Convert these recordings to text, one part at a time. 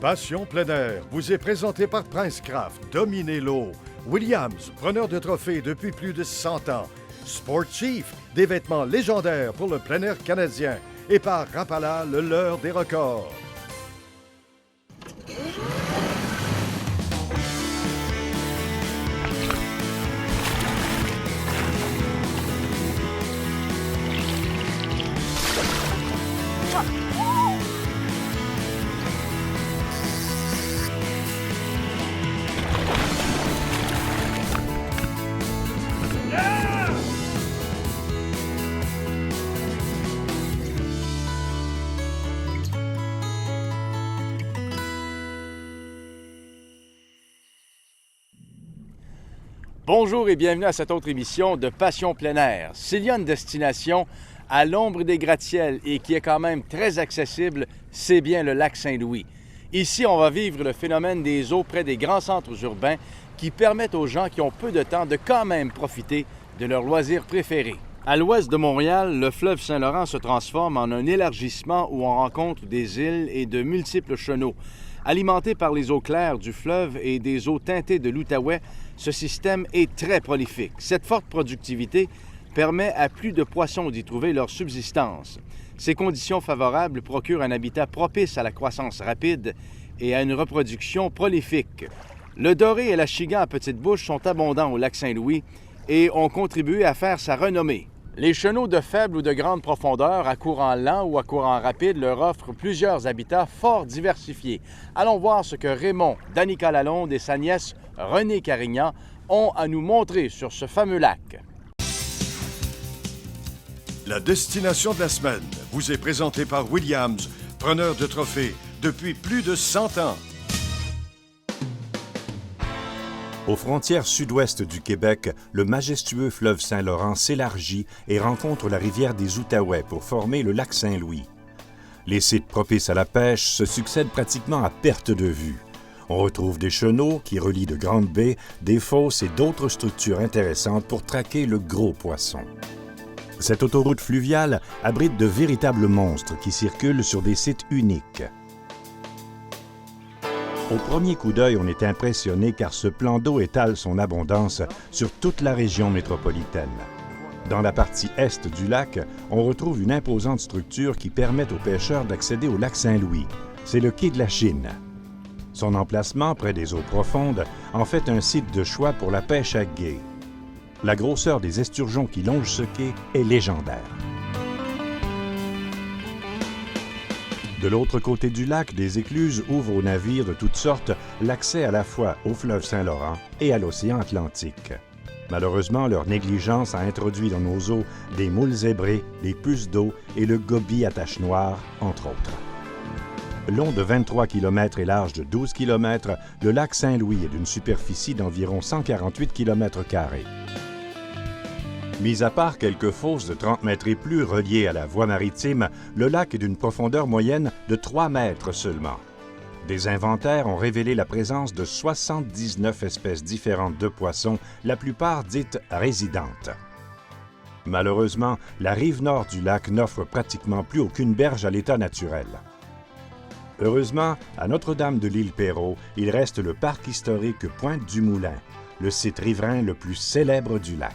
Passion plein air vous est présenté par Prince Craft, dominez l'eau. Williams, preneur de trophées depuis plus de 100 ans. Sport Chief, des vêtements légendaires pour le plein air canadien. Et par Rapala, le leurre des records. Bonjour et bienvenue à cette autre émission de Passion plein air. S'il y a une destination à l'ombre des gratte-ciels et qui est quand même très accessible, c'est bien le lac Saint-Louis. Ici, on va vivre le phénomène des eaux près des grands centres urbains qui permettent aux gens qui ont peu de temps de quand même profiter de leurs loisirs préférés. À l'ouest de Montréal, le fleuve Saint-Laurent se transforme en un élargissement où on rencontre des îles et de multiples chenaux. Alimenté par les eaux claires du fleuve et des eaux teintées de l'Outaouais, ce système est très prolifique. Cette forte productivité permet à plus de poissons d'y trouver leur subsistance. Ces conditions favorables procurent un habitat propice à la croissance rapide et à une reproduction prolifique. Le doré et la chigan à petite bouche sont abondants au lac Saint-Louis et ont contribué à faire sa renommée. Les chenaux de faible ou de grande profondeur, à courant lent ou à courant rapide, leur offrent plusieurs habitats fort diversifiés. Allons voir ce que Raymond, Danica Lalonde et sa nièce Renée Carignan ont à nous montrer sur ce fameux lac. La destination de la semaine vous est présentée par Williams, preneur de trophées depuis plus de 100 ans. Aux frontières sud-ouest du Québec, le majestueux fleuve Saint-Laurent s'élargit et rencontre la rivière des Outaouais pour former le lac Saint-Louis. Les sites propices à la pêche se succèdent pratiquement à perte de vue. On retrouve des chenaux qui relient de grandes baies, des fosses et d'autres structures intéressantes pour traquer le gros poisson. Cette autoroute fluviale abrite de véritables monstres qui circulent sur des sites uniques. Au premier coup d'œil, on est impressionné car ce plan d'eau étale son abondance sur toute la région métropolitaine. Dans la partie est du lac, on retrouve une imposante structure qui permet aux pêcheurs d'accéder au lac Saint-Louis. C'est le quai de la Chine. Son emplacement, près des eaux profondes, en fait un site de choix pour la pêche à gué. La grosseur des esturgeons qui longent ce quai est légendaire. De l'autre côté du lac, des écluses ouvrent aux navires de toutes sortes l'accès à la fois au fleuve Saint-Laurent et à l'océan Atlantique. Malheureusement, leur négligence a introduit dans nos eaux des moules zébrés, des puces d'eau et le gobie à taches noires, entre autres. Long de 23 km et large de 12 km, le lac Saint-Louis est d'une superficie d'environ 148 km². Mis à part quelques fosses de 30 mètres et plus reliées à la voie maritime, le lac est d'une profondeur moyenne de 3 mètres seulement. Des inventaires ont révélé la présence de 79 espèces différentes de poissons, la plupart dites résidentes. Malheureusement, la rive nord du lac n'offre pratiquement plus aucune berge à l'état naturel. Heureusement, à Notre-Dame de l'Île-Perrot, il reste le parc historique Pointe-du-Moulin, le site riverain le plus célèbre du lac.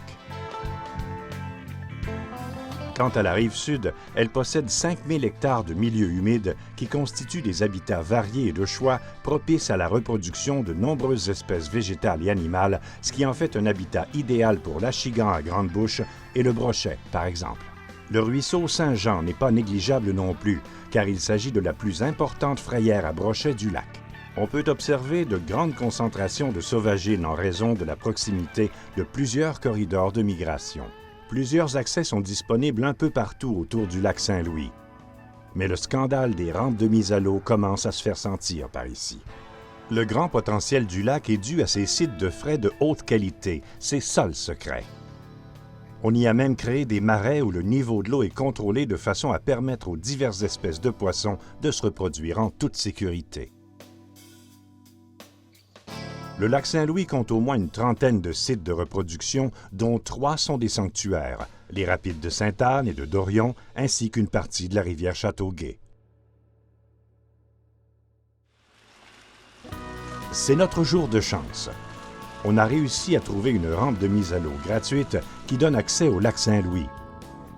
Quant à la rive sud, elle possède 5000 hectares de milieux humides qui constituent des habitats variés et de choix propices à la reproduction de nombreuses espèces végétales et animales, ce qui en fait un habitat idéal pour l'achigan à grande bouche et le brochet, par exemple. Le ruisseau Saint-Jean n'est pas négligeable non plus, car il s'agit de la plus importante frayère à brochet du lac. On peut observer de grandes concentrations de sauvagines en raison de la proximité de plusieurs corridors de migration. Plusieurs accès sont disponibles un peu partout autour du lac Saint-Louis. Mais le scandale des rampes de mise à l'eau commence à se faire sentir par ici. Le grand potentiel du lac est dû à ses sites de frais de haute qualité, ses sols secrets. On y a même créé des marais où le niveau de l'eau est contrôlé de façon à permettre aux diverses espèces de poissons de se reproduire en toute sécurité. Le lac Saint-Louis compte au moins une trentaine de sites de reproduction, dont 3 sont des sanctuaires, les rapides de Sainte-Anne et de Dorion, ainsi qu'une partie de la rivière Châteauguay. C'est notre jour de chance. On a réussi à trouver une rampe de mise à l'eau gratuite qui donne accès au lac Saint-Louis.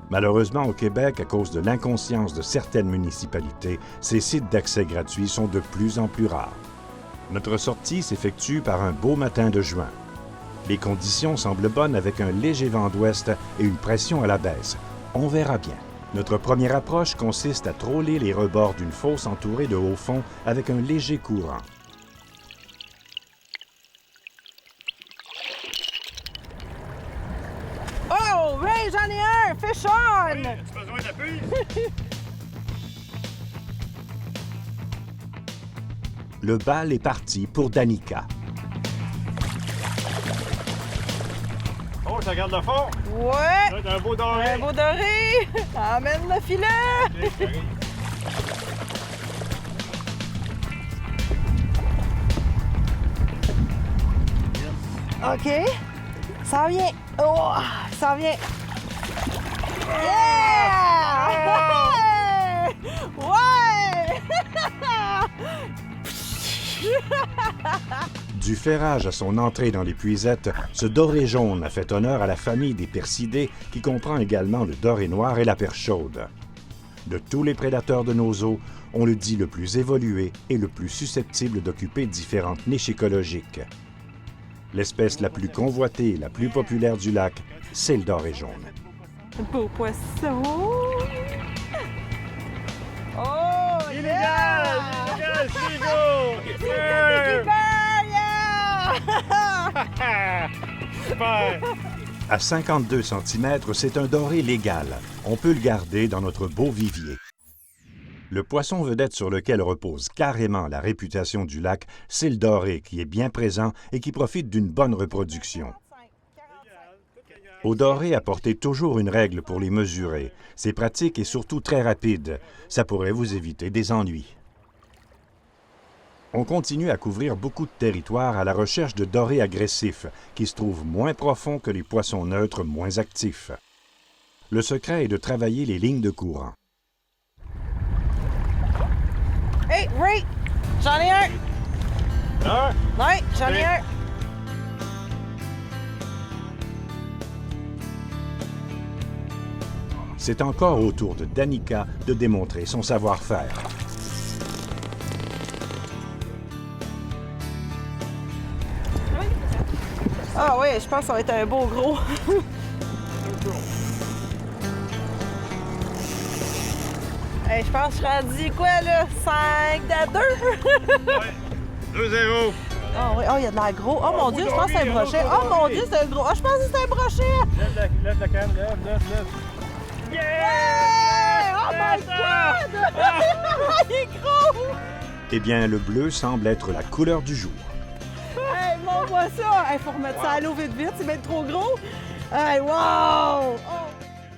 Malheureusement, au Québec, à cause de l'inconscience de certaines municipalités, ces sites d'accès gratuits sont de plus en plus rares. Notre sortie s'effectue par un beau matin de juin. Les conditions semblent bonnes avec un léger vent d'ouest et une pression à la baisse. On verra bien. Notre première approche consiste à trawler les rebords d'une fosse entourée de hauts fonds avec un léger courant. Oh, oui, j'en ai un! Fish on! As-tu besoin d'appui? Le bal est parti pour Danica. Oh, ça garde le fond. Ouais! C'est un beau doré. Un beau doré! Emmène le filet! OK. Ça vient. Oh, ça vient. Yeah! Ouais! Du ferrage à son entrée dans l'épuisette, ce doré jaune a fait honneur à la famille des percidés qui comprend également le doré noir et la perche chaude. De tous les prédateurs de nos eaux, on le dit le plus évolué et le plus susceptible d'occuper différentes niches écologiques. L'espèce la plus convoitée et la plus populaire du lac, c'est le doré jaune. Beau poisson! Oh, Illégal! Illégal, Chico! Yeah! Super! À 52 cm, c'est un doré légal. On peut le garder dans notre beau vivier. Le poisson vedette sur lequel repose carrément la réputation du lac, c'est le doré qui est bien présent et qui profite d'une bonne reproduction. Au doré, apportez toujours une règle pour les mesurer. C'est pratique et surtout très rapide. Ça pourrait vous éviter des ennuis. On continue à couvrir beaucoup de territoire à la recherche de dorés agressifs, qui se trouvent moins profonds que les poissons neutres moins actifs. Le secret est de travailler les lignes de courant. Hey, Ray! J'en ai un! Un? Ouais, j'en ai un! C'est encore au tour de Danica de démontrer son savoir-faire. Ah oui, je pense que ça va être un beau gros. Hey, je pense que je suis rendu quoi là? 5-2? Ouais. 2-0. Ah oui, oh, il y a de l'air gros. Oh mon Dieu, je pense que c'est un brochet. Oh mon Dieu, c'est un gros. Oh, je pense que c'est un brochet. Lève la canne, lève. Yeah! Oh my God! Il est gros! Eh bien, le bleu semble être la couleur du jour. Hey, montre-moi ça! Hey, faut remettre ça à l'eau vite, c'est bien trop gros! Hey, wow! Oh.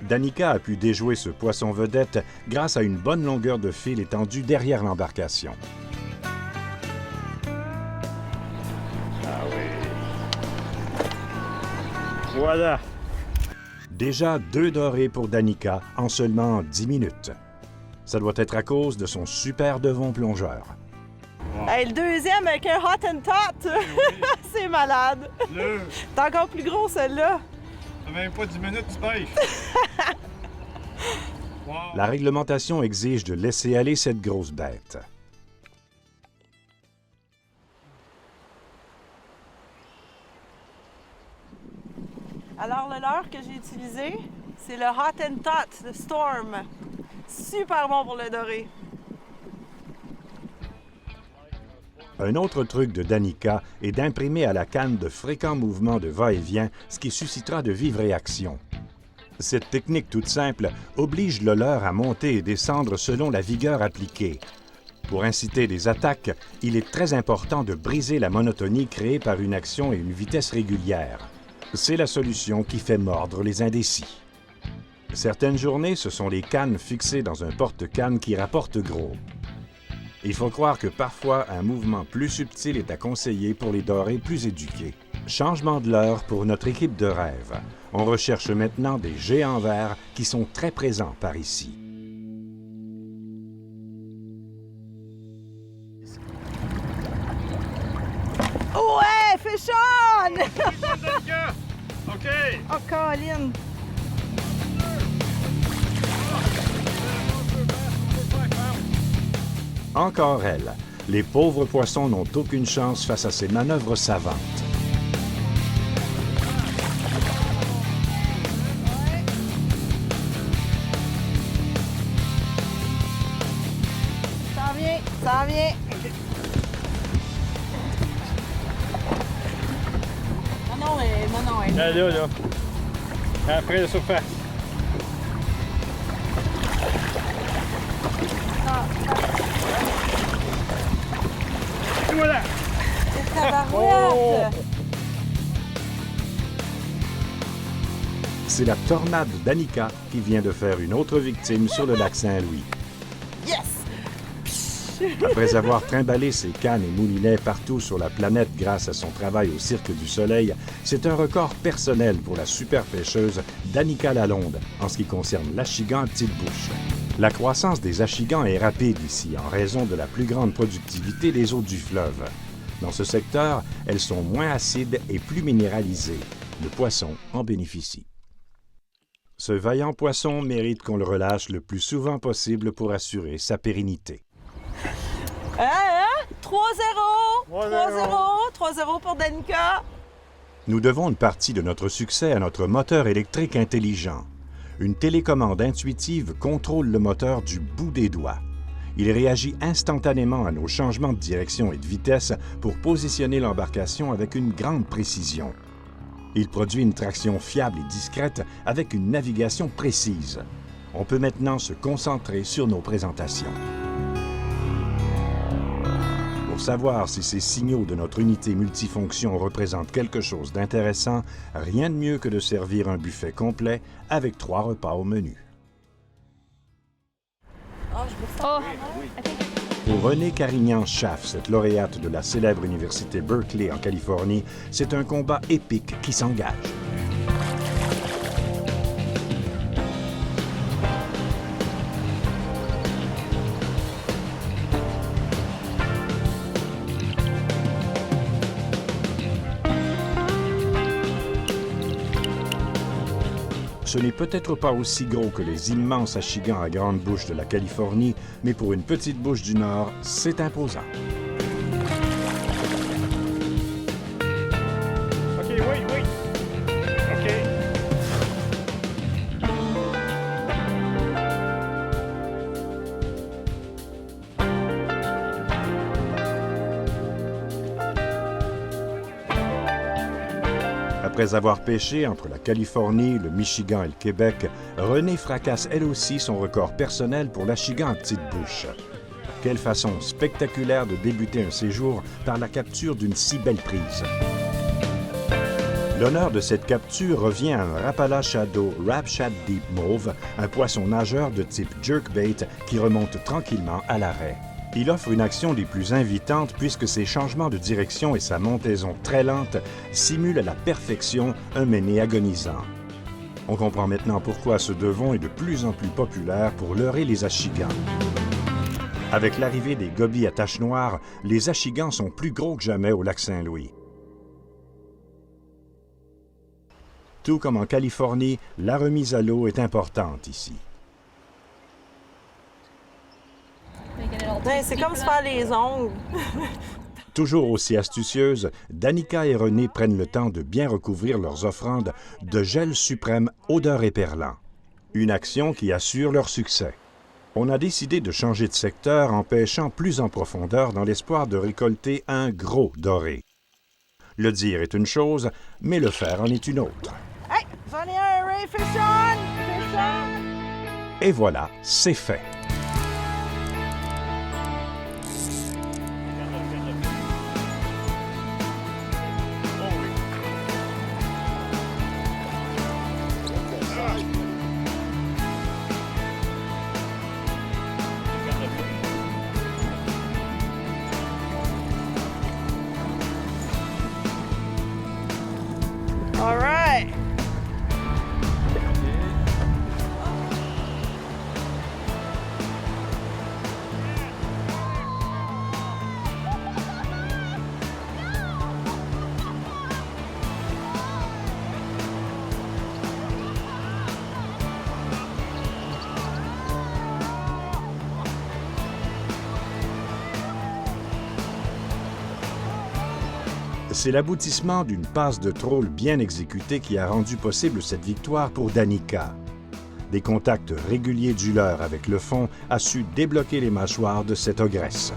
Danica a pu déjouer ce poisson vedette grâce à une bonne longueur de fil étendue derrière l'embarcation. Ah oui. Voilà. Déjà 2 dorés pour Danica en seulement 10 minutes. Ça doit être à cause de son super devon plongeur. Hey, le deuxième avec un hot and tot! C'est malade! Deux. T'es encore plus gros, celle-là! Ça fait même pas 10 minutes, tu pêches. Wow. La réglementation exige de laisser aller cette grosse bête. Alors, le leurre que j'ai utilisé, c'est le hot and tot de Storm. Super bon pour le doré. Un autre truc de Danica est d'imprimer à la canne de fréquents mouvements de va-et-vient, ce qui suscitera de vives réactions. Cette technique toute simple oblige le leurre à monter et descendre selon la vigueur appliquée. Pour inciter des attaques, il est très important de briser la monotonie créée par une action et une vitesse régulière. C'est la solution qui fait mordre les indécis. Certaines journées, ce sont les cannes fixées dans un porte-canne qui rapportent gros. Il faut croire que parfois, un mouvement plus subtil est à conseiller pour les dorés plus éduqués. Changement de leurre pour notre équipe de rêve. On recherche maintenant des géants verts qui sont très présents par ici. fish on! OK! Oh, Colin! Encore elle. Les pauvres poissons n'ont aucune chance face à ces manœuvres savantes. Ça vient, ça vient. Non, elle. Là. Après la surface. Et voilà! Tabarouette! C'est la tornade d'Annika qui vient de faire une autre victime sur le lac Saint-Louis. Yes! Après avoir trimballé ses cannes et moulinets partout sur la planète grâce à son travail au Cirque du Soleil, c'est un record personnel pour la super pêcheuse d'Annika Lalonde en ce qui concerne l'achigan à petite bouche. La croissance des achigans est rapide ici en raison de la plus grande productivité des eaux du fleuve. Dans ce secteur, elles sont moins acides et plus minéralisées. Le poisson en bénéficie. Ce vaillant poisson mérite qu'on le relâche le plus souvent possible pour assurer sa pérennité. 3-0! 3-0 pour Danica. Nous devons une partie de notre succès à notre moteur électrique intelligent. Une télécommande intuitive contrôle le moteur du bout des doigts. Il réagit instantanément à nos changements de direction et de vitesse pour positionner l'embarcation avec une grande précision. Il produit une traction fiable et discrète avec une navigation précise. On peut maintenant se concentrer sur nos présentations. Pour savoir si ces signaux de notre unité multifonction représentent quelque chose d'intéressant, rien de mieux que de servir un buffet complet avec 3 repas au menu. Pour Renée Carignan-Schaff, cette lauréate de la célèbre université Berkeley en Californie, c'est un combat épique qui s'engage. Ce n'est peut-être pas aussi gros que les immenses achigans à grande bouche de la Californie, mais pour une petite bouche du Nord, c'est imposant. OK, oui. OK. Après avoir pêché entre la Californie, le Michigan et le Québec, Renée fracasse elle aussi son record personnel pour l'achigan à petite bouche. Quelle façon spectaculaire de débuter un séjour par la capture d'une si belle prise. L'honneur de cette capture revient à un Rapala Shadow Rapshad Deep Mauve, un poisson nageur de type jerkbait qui remonte tranquillement à l'arrêt. Il offre une action des plus invitantes puisque ses changements de direction et sa montaison très lente simulent à la perfection un méné agonisant. On comprend maintenant pourquoi ce devon est de plus en plus populaire pour leurrer les achigans. Avec l'arrivée des gobies à taches noires, les achigans sont plus gros que jamais au lac Saint-Louis. Tout comme en Californie, la remise à l'eau est importante ici. Ouais, c'est comme se faire les ongles. Toujours aussi astucieuses, Danica et Renée prennent le temps de bien recouvrir leurs offrandes de gel suprême odeur éperlant. Une action qui assure leur succès. On a décidé de changer de secteur en pêchant plus en profondeur dans l'espoir de récolter un gros doré. Le dire est une chose, mais le faire en est une autre. Hey, j'en ai un, Ray, fish on! Fish on! Et voilà, c'est fait. All right. C'est l'aboutissement d'une passe de troll bien exécutée qui a rendu possible cette victoire pour Danica. Des contacts réguliers du leurre avec le fond a su débloquer les mâchoires de cette ogresse.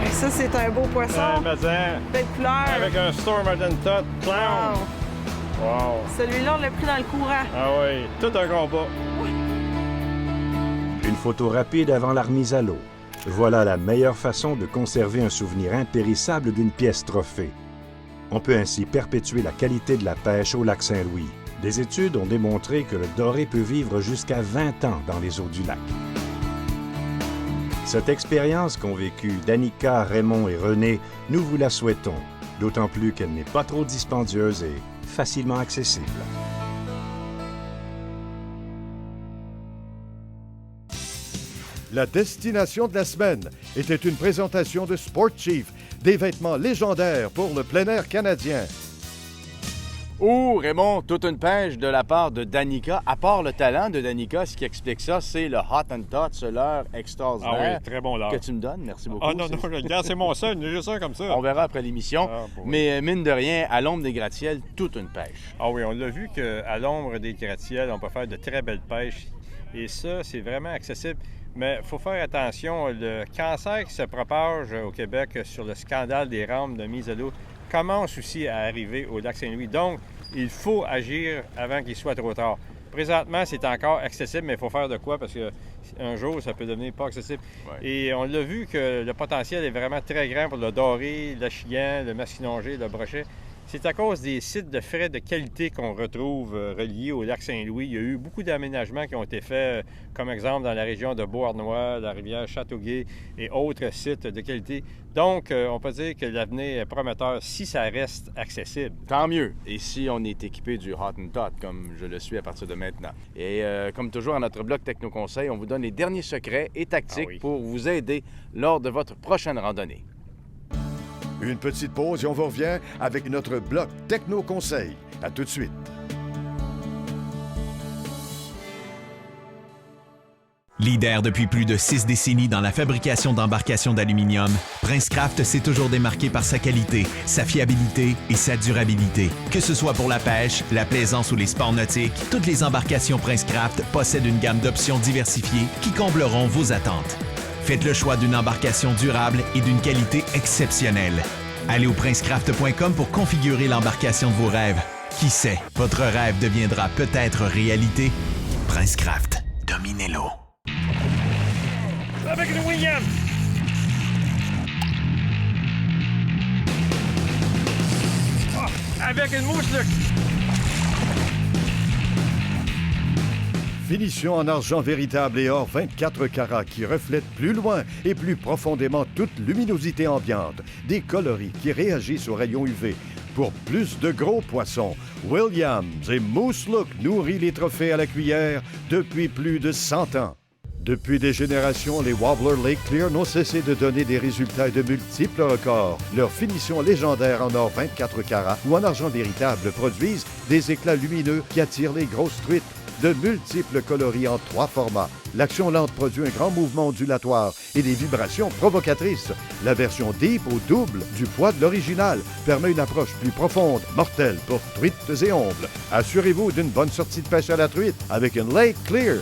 Et ça, c'est un beau poisson. Belle couleur. Avec un Storm Tot Clown. Wow. Wow. Celui-là, on l'a pris dans le courant. Ah oui, tout un combat. Une photo rapide avant la remise à l'eau. Voilà la meilleure façon de conserver un souvenir impérissable d'une pièce trophée. On peut ainsi perpétuer la qualité de la pêche au lac Saint-Louis. Des études ont démontré que le doré peut vivre jusqu'à 20 ans dans les eaux du lac. Cette expérience qu'ont vécue Danica, Raymond et René, nous vous la souhaitons, d'autant plus qu'elle n'est pas trop dispendieuse et facilement accessible. La destination de la semaine était une présentation de Sport Chief, des vêtements légendaires pour le plein air canadien. Oh, Raymond, toute une pêche de la part de Danica. À part le talent de Danica, ce qui explique ça, c'est le Hot and Tot, ce leurre extraordinaire. Ah oui, très bon leurre. Que tu me donnes. Merci beaucoup. Ah non, regarde, c'est mon seul, juste un comme ça. On verra après l'émission. Ah, bon. Mais mine de rien, à l'ombre des gratte-ciels, toute une pêche. Ah oui, on l'a vu qu'à l'ombre des gratte-ciels, on peut faire de très belles pêches. Et ça, c'est vraiment accessible. Mais il faut faire attention, le cancer qui se propage au Québec sur le scandale des rampes de mise à l'eau commence aussi à arriver au lac Saint-Louis. Donc, il faut agir avant qu'il soit trop tard. Présentement, c'est encore accessible, mais il faut faire de quoi parce qu'un jour, ça peut devenir pas accessible. Ouais. Et on l'a vu que le potentiel est vraiment très grand pour le doré, le chian, le masquinongé, le brochet. C'est à cause des sites de frais de qualité qu'on retrouve reliés au lac Saint-Louis. Il y a eu beaucoup d'aménagements qui ont été faits, comme exemple dans la région de Beauharnois, la rivière Châteauguay et autres sites de qualité. Donc, on peut dire que l'avenir est prometteur si ça reste accessible. Tant mieux. Et si on est équipé du Hot and Tot, comme je le suis à partir de maintenant. Et comme toujours, à notre blog Techno-Conseil, on vous donne les derniers secrets et tactiques pour vous aider lors de votre prochaine randonnée. Une petite pause et on vous revient avec notre bloc Techno-Conseil. À tout de suite. Leader depuis plus de 6 décennies dans la fabrication d'embarcations d'aluminium, Princecraft s'est toujours démarqué par sa qualité, sa fiabilité et sa durabilité. Que ce soit pour la pêche, la plaisance ou les sports nautiques, toutes les embarcations Princecraft possèdent une gamme d'options diversifiées qui combleront vos attentes. Faites le choix d'une embarcation durable et d'une qualité exceptionnelle. Allez au princecraft.com pour configurer l'embarcation de vos rêves. Qui sait, votre rêve deviendra peut-être réalité. Princecraft, dominez-le. Avec le William! Oh, avec une mouche, là! Finition en argent véritable et or 24 carats qui reflète plus loin et plus profondément toute luminosité ambiante. Des coloris qui réagissent aux rayons UV. Pour plus de gros poissons, Williams et Moose Look nourrit les trophées à la cuillère depuis plus de 100 ans. Depuis des générations, les Wobbler Lake Clear n'ont cessé de donner des résultats et de multiples records. Leurs finitions légendaires en or 24 carats ou en argent véritable produisent des éclats lumineux qui attirent les grosses truites. De multiples coloris en 3 formats. L'action lente produit un grand mouvement ondulatoire et des vibrations provocatrices. La version Deep au double du poids de l'original permet une approche plus profonde, mortelle pour truites et ongles. Assurez-vous d'une bonne sortie de pêche à la truite avec une Lake Clear.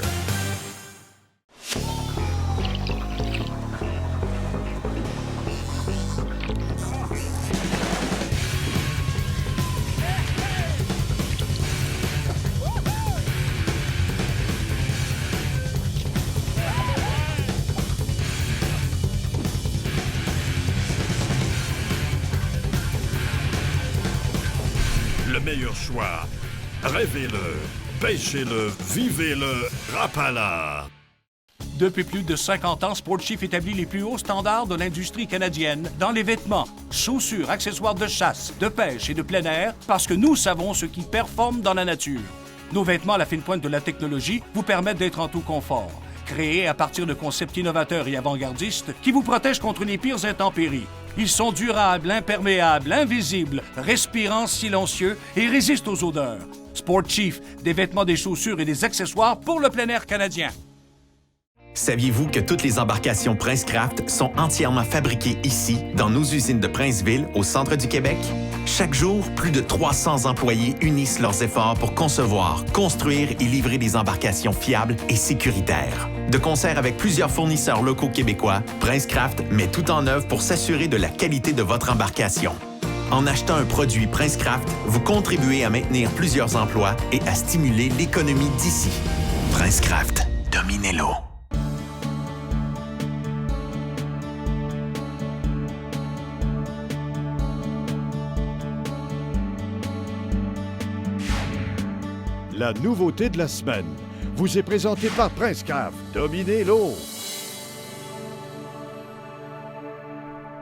Le meilleur choix. Rêvez-le, pêchez-le, vivez-le, Rapala. Depuis plus de 50 ans, Sport Chief établit les plus hauts standards de l'industrie canadienne dans les vêtements, chaussures, accessoires de chasse, de pêche et de plein air parce que nous savons ce qui performe dans la nature. Nos vêtements à la fine pointe de la technologie vous permettent d'être en tout confort. Créés à partir de concepts innovateurs et avant-gardistes qui vous protègent contre les pires intempéries. Ils sont durables, imperméables, invisibles, respirants, silencieux et résistent aux odeurs. Sport Chief, des vêtements, des chaussures et des accessoires pour le plein air canadien. Saviez-vous que toutes les embarcations Princecraft sont entièrement fabriquées ici, dans nos usines de Princeville, au centre du Québec? Chaque jour, plus de 300 employés unissent leurs efforts pour concevoir, construire et livrer des embarcations fiables et sécuritaires. De concert avec plusieurs fournisseurs locaux québécois, Princecraft met tout en œuvre pour s'assurer de la qualité de votre embarcation. En achetant un produit Princecraft, vous contribuez à maintenir plusieurs emplois et à stimuler l'économie d'ici. Princecraft, dominez-l'eau. La nouveauté de la semaine vous est présentée par Princecraft. Dominez l'eau.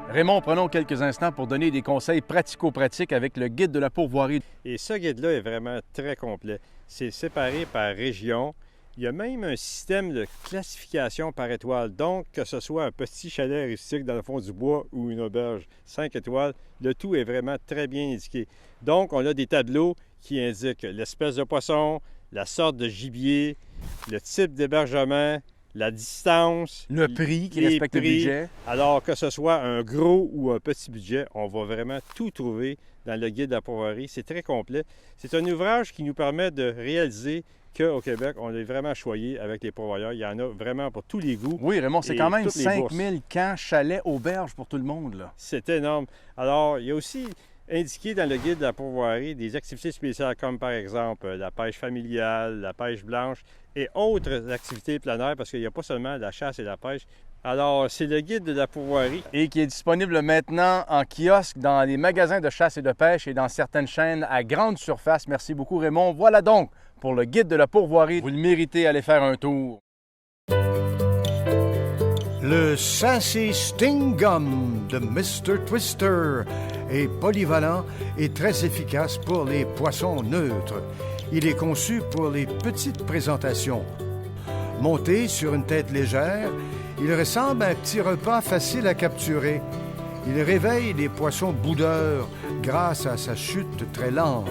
Raymond, prenons quelques instants pour donner des conseils pratico-pratiques avec le guide de la pourvoirie. Et ce guide-là est vraiment très complet. C'est séparé par région. Il y a même un système de classification par étoile. Donc, que ce soit un petit chalet rustique dans le fond du bois ou une auberge 5 étoiles, le tout est vraiment très bien indiqué. Donc, on a des tableaux qui indiquent l'espèce de poisson, la sorte de gibier, le type d'hébergement, la distance, le prix qui respecte le budget. Alors que ce soit un gros ou un petit budget, on va vraiment tout trouver dans le guide de la pourvoirie. C'est très complet. C'est un ouvrage qui nous permet de réaliser qu'au Québec, on est vraiment choyé avec les pourvoyeurs. Il y en a vraiment pour tous les goûts. Oui, Raymond, c'est quand même 5000 camps, chalets, auberges pour tout le monde, là. C'est énorme. Alors, il y a aussi indiqué dans le guide de la pourvoirie des activités spéciales comme par exemple la pêche familiale, la pêche blanche et autres activités plein air parce qu'il n'y a pas seulement la chasse et la pêche. Alors, c'est le guide de la pourvoirie. Et qui est disponible maintenant en kiosque dans les magasins de chasse et de pêche et dans certaines chaînes à grande surface. Merci beaucoup, Raymond. Voilà donc pour le guide de la pourvoirie. Vous le méritez, allez faire un tour. Le Sassy Sting Gum de Mr. Twister est polyvalent et très efficace pour les poissons neutres. Il est conçu pour les petites présentations. Monté sur une tête légère, il ressemble à un petit repas facile à capturer. Il réveille les poissons boudeurs grâce à sa chute très lente.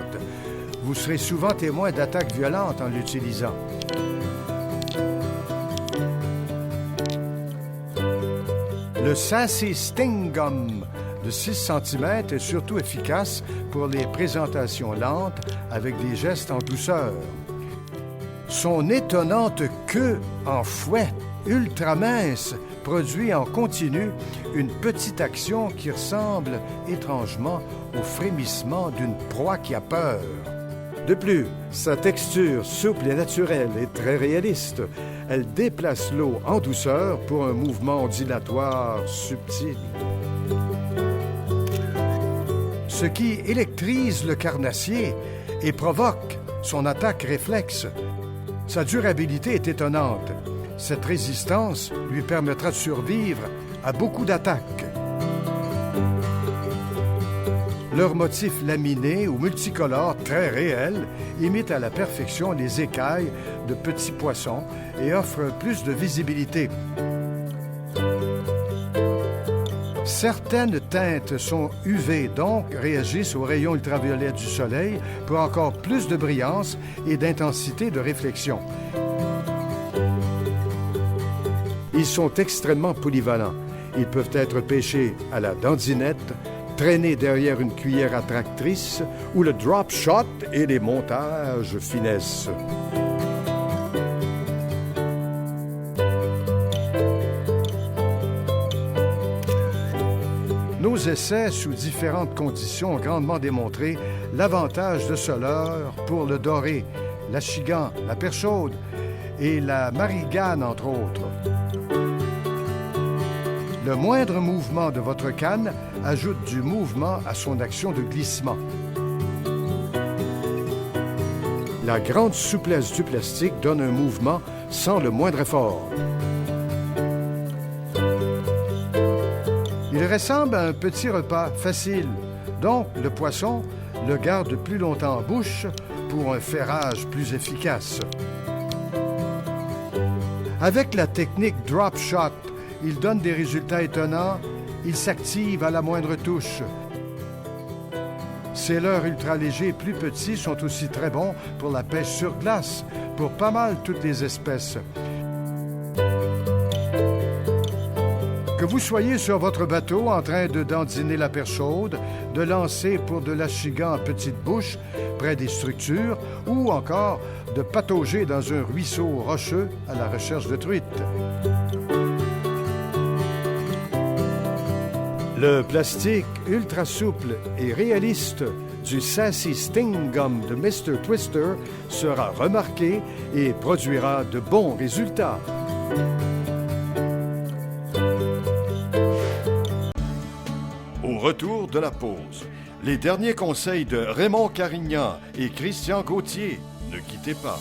Vous serez souvent témoin d'attaques violentes en l'utilisant. Le Sassy Sting Gum de 6 cm est surtout efficace pour les présentations lentes avec des gestes en douceur. Son étonnante queue en fouet, ultra mince, produit en continu une petite action qui ressemble étrangement au frémissement d'une proie qui a peur. De plus, sa texture souple et naturelle est très réaliste. Elle déplace l'eau en douceur pour un mouvement ondulatoire subtil. Ce qui électrise le carnassier et provoque son attaque réflexe. Sa durabilité est étonnante. Cette résistance lui permettra de survivre à beaucoup d'attaques. Leur motif laminé ou multicolore très réel imite à la perfection les écailles de petits poissons et offre plus de visibilité. Certaines teintes sont UV, donc réagissent aux rayons ultraviolets du soleil pour encore plus de brillance et d'intensité de réflexion. Ils sont extrêmement polyvalents. Ils peuvent être pêchés à la dandinette, traînés derrière une cuillère attractrice ou le drop shot et les montages finesse. Nos essais sous différentes conditions ont grandement démontré l'avantage de ce leurre pour le doré, l'achigan, la perche chaude et la marigane, entre autres. Le moindre mouvement de votre canne ajoute du mouvement à son action de glissement. La grande souplesse du plastique donne un mouvement sans le moindre effort. Il ressemble à un petit repas facile, donc le poisson le garde plus longtemps en bouche pour un ferrage plus efficace. Avec la technique drop shot, il donne des résultats étonnants. Il s'active à la moindre touche. Ces leurres ultra légers plus petits sont aussi très bons pour la pêche sur glace, pour pas mal toutes les espèces. Que vous soyez sur votre bateau en train de dandiner la perche chaude, de lancer pour de l'achigan en petite bouche près des structures ou encore de patauger dans un ruisseau rocheux à la recherche de truites. Le plastique ultra souple et réaliste du Sassy Sting Gum de Mr. Twister sera remarqué et produira de bons résultats. Au retour de la pause, les derniers conseils de Raymond Carignan et Christian Gauthier. Ne quittez pas.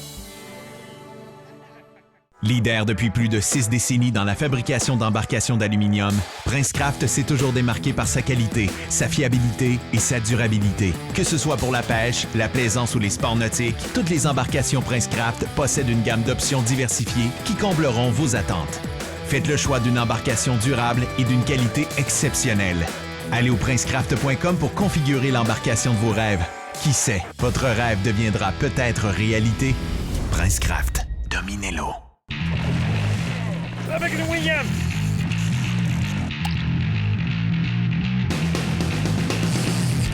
Leader depuis plus de 6 décennies dans la fabrication d'embarcations d'aluminium, Princecraft s'est toujours démarqué par sa qualité, sa fiabilité et sa durabilité. Que ce soit pour la pêche, la plaisance ou les sports nautiques, toutes les embarcations Princecraft possèdent une gamme d'options diversifiées qui combleront vos attentes. Faites le choix d'une embarcation durable et d'une qualité exceptionnelle. Allez au princecraft.com pour configurer l'embarcation de vos rêves. Qui sait, votre rêve deviendra peut-être réalité. Princecraft, dominez-le. Avec le William!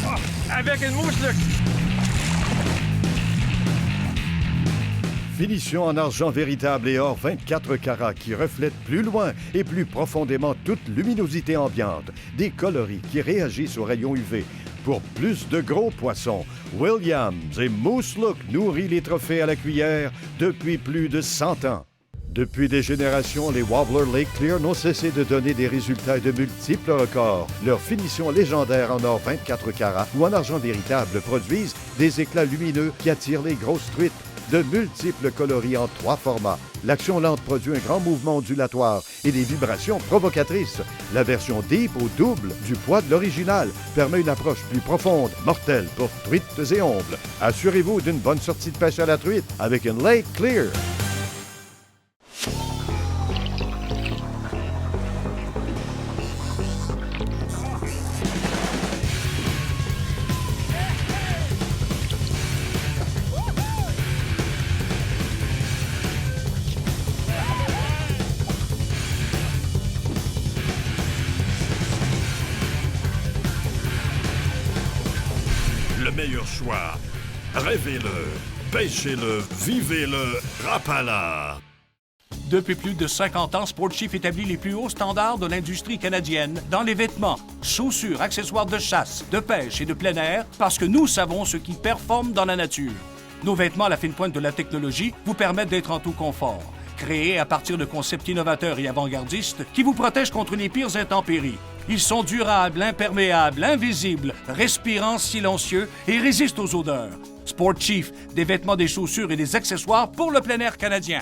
Oh, avec une mouche, là! Finition en argent véritable et or 24 carats qui reflète plus loin et plus profondément toute luminosité ambiante. Des coloris qui réagissent aux rayons UV. Pour plus de gros poissons, Williams et Moose Look nourrit les trophées à la cuillère depuis plus de 100 ans. Depuis des générations, les Wobbler Lake Clear n'ont cessé de donner des résultats et de multiples records. Leurs finitions légendaires en or 24 carats ou en argent véritable produisent des éclats lumineux qui attirent les grosses truites. De multiples coloris en 3 formats. L'action lente produit un grand mouvement ondulatoire et des vibrations provocatrices. La version Deep au double du poids de l'original permet une approche plus profonde, mortelle pour truites et ombles. Assurez-vous d'une bonne sortie de pêche à la truite avec une Lake Clear. Le meilleur choix. Rêvez-le, pêchez-le, vivez-le, Rapala. Depuis plus de 50 ans, Sportchief établit les plus hauts standards de l'industrie canadienne dans les vêtements, chaussures, accessoires de chasse, de pêche et de plein air parce que nous savons ce qui performe dans la nature. Nos vêtements à la fine pointe de la technologie vous permettent d'être en tout confort. Créés à partir de concepts innovateurs et avant-gardistes qui vous protègent contre les pires intempéries. Ils sont durables, imperméables, invisibles, respirants, silencieux et résistent aux odeurs. Sportchief, des vêtements, des chaussures et des accessoires pour le plein air canadien.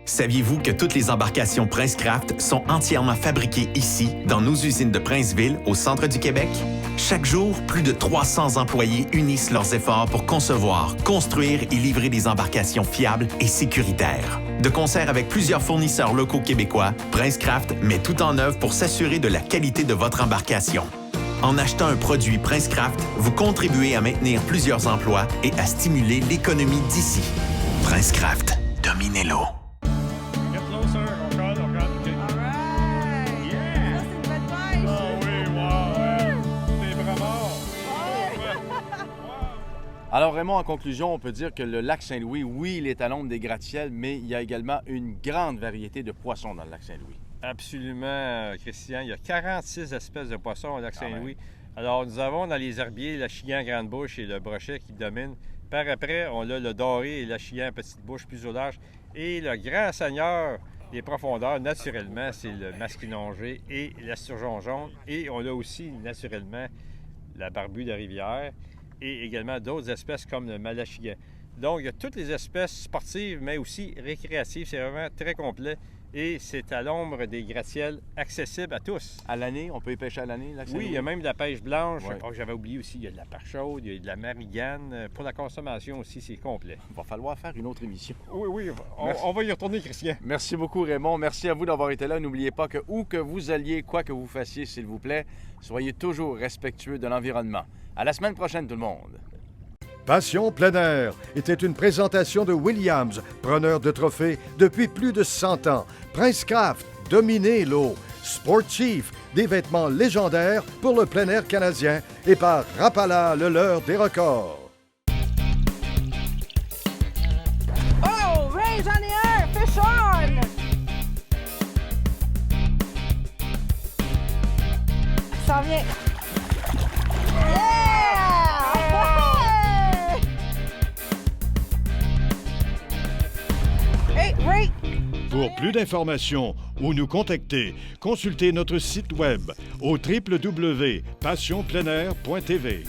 Saviez-vous que toutes les embarcations Princecraft sont entièrement fabriquées ici, dans nos usines de Princeville, au centre du Québec? Chaque jour, plus de 300 employés unissent leurs efforts pour concevoir, construire et livrer des embarcations fiables et sécuritaires. De concert avec plusieurs fournisseurs locaux québécois, Princecraft met tout en œuvre pour s'assurer de la qualité de votre embarcation. En achetant un produit Princecraft, vous contribuez à maintenir plusieurs emplois et à stimuler l'économie d'ici. Princecraft, dominez-le. Get closer, on colle, OK. Alright! Yeah! Ça, c'est une belle pêche! Ah oui, wow! T'es vraiment... Alors Raymond, en conclusion, on peut dire que le lac Saint-Louis, oui, il est à l'ombre des gratte-ciels, mais il y a également une grande variété de poissons dans le lac Saint-Louis. Absolument, Christian. Il y a 46 espèces de poissons au lac Saint-Louis. Alors, nous avons dans les herbiers l'achigan grande bouche et le brochet qui dominent. Par après, on a le doré et l'achigan petite bouche plus au large. Et le grand seigneur des profondeurs, naturellement, c'est le masquinongé et l'esturgeon jaune. Et on a aussi, naturellement, la barbue de rivière et également d'autres espèces comme le malachigan. Donc, il y a toutes les espèces sportives, mais aussi récréatives. C'est vraiment très complet. Et c'est à l'ombre des gratte-ciels, accessible à tous. À l'année, on peut y pêcher à l'année, lac Saint-Louis? Oui, il y a même de la pêche blanche. Ouais. Oh, j'avais oublié aussi, il y a de la perche chaude, il y a de la marigane. Pour la consommation aussi, c'est complet. Il va falloir faire une autre émission. Oui, on va y retourner, Christian. Merci beaucoup, Raymond. Merci à vous d'avoir été là. N'oubliez pas que où que vous alliez, quoi que vous fassiez, s'il vous plaît, soyez toujours respectueux de l'environnement. À la semaine prochaine, tout le monde. Passion plein air était une présentation de Williams, preneur de trophées depuis plus de 100 ans. Princecraft, dominez l'eau. Sport Chief, des vêtements légendaires pour le plein air canadien, et par Rapala, le leurre des records. Oh, Ray, j'en ai un! Fish on! Ça vient. Yeah! Hey, Ray! Pour plus d'informations ou nous contacter, consultez notre site web au www.passionpleinair.tv.